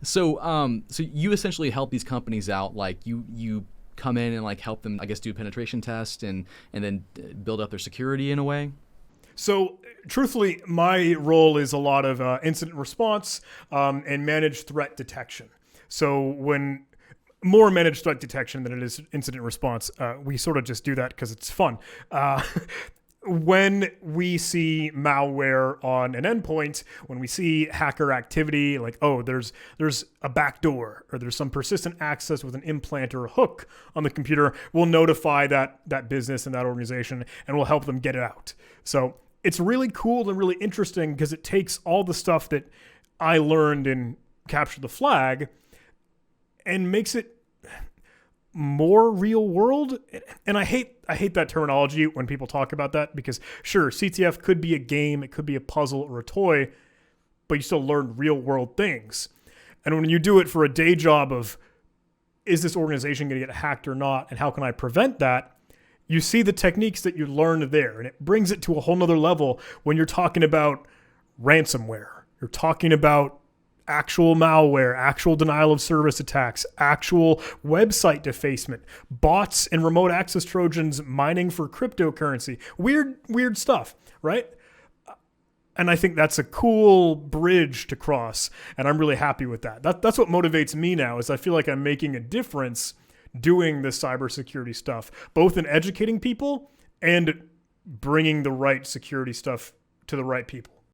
So you essentially help these companies out, like you come in and like help them, I guess, do a penetration test and then build up their security in a way. So, truthfully, my role is a lot of incident response and managed threat detection. So, when more managed threat detection than it is incident response, we sort of just do that because it's fun. When we see malware on an endpoint, when we see hacker activity, like, oh, there's a backdoor or there's some persistent access with an implant or a hook on the computer, we'll notify that business and that organization and we'll help them get it out. So it's really cool and really interesting because it takes all the stuff that I learned in Capture the Flag and makes it more real world. And I hate that terminology when people talk about that because sure, CTF could be a game, it could be a puzzle or a toy, but you still learn real world things. And when you do it for a day job of, is this organization going to get hacked or not? And how can I prevent that? You see the techniques that you learned there, and it brings it to a whole nother level when you're talking about ransomware. You're talking about actual malware, actual denial of service attacks, actual website defacement, bots and remote access Trojans mining for cryptocurrency. Weird stuff, right? And I think that's a cool bridge to cross, and I'm really happy with that. That's what motivates me now, is I feel like I'm making a difference doing this cybersecurity stuff, both in educating people and bringing the right security stuff to the right people.